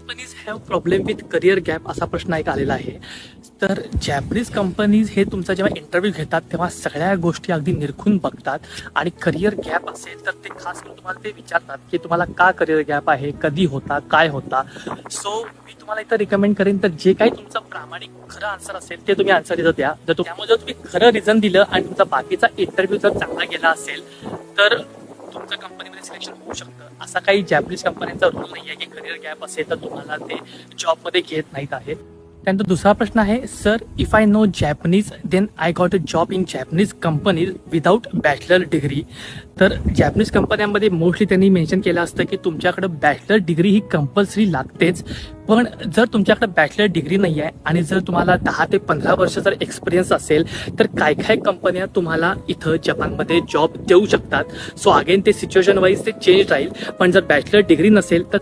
Companies have problem with career gap असा प्रश्न एक आलेला आहे. तर जॅपनीज कंपनीज हे तुमचा जेव्हा इंटरव्ह्यू घेतात तेव्हा सगळ्या गोष्टी अगदी निरखून बघतात आणि करिअर गॅप असेल तर ते खास करून तुम्हाला ते विचारतात की तुम्हाला का करिअर गॅप आहे, कधी होता, काय होता. सो मी तुम्हाला इथं रिकमेंड करेन तर जे काही तुमचं प्रामाणिक खरं आन्सर असेल ते तुम्ही आन्सर इथं द्या. त्यामुळे जर तुम्ही खरं रिझन दिलं आणि तुमचा बाकीचा इंटरव्ह्यू जर चांगला गेला असेल तर तुमचं कंपनीमध्ये सिलेक्शन होऊ शकतं. असा काही जॅपनीज कंपन्यांचा रूल नाही आहे की करिअर गॅप असेल तर तुम्हाला ते जॉबमध्ये घेत नाहीत आहे. त्यानंतर दुसरा प्रश्न आहे, sir if I know Japanese then I got a job in Japanese companies without bachelor degree. तर जॅपनीज कंपन्यांमध्ये मोस्टली त्यांनी मेन्शन केलं असतं की तुमच्याकडे बॅचलर डिग्री ही कंपल्सरी लागतेच. पण जर तुमच्याकडे बॅचलर डिग्री नाही आहे आणि जर तुम्हाला 10 ते 15 वर्ष जर एक्सपिरियन्स असेल तर काय काय कंपन्या तुम्हाला इथं जपानमध्ये जॉब देऊ शकतात. सो अगेन ते सिच्युएशन वाईज ते चेंज राहील. पण जर बॅचलर डिग्री नसेल तर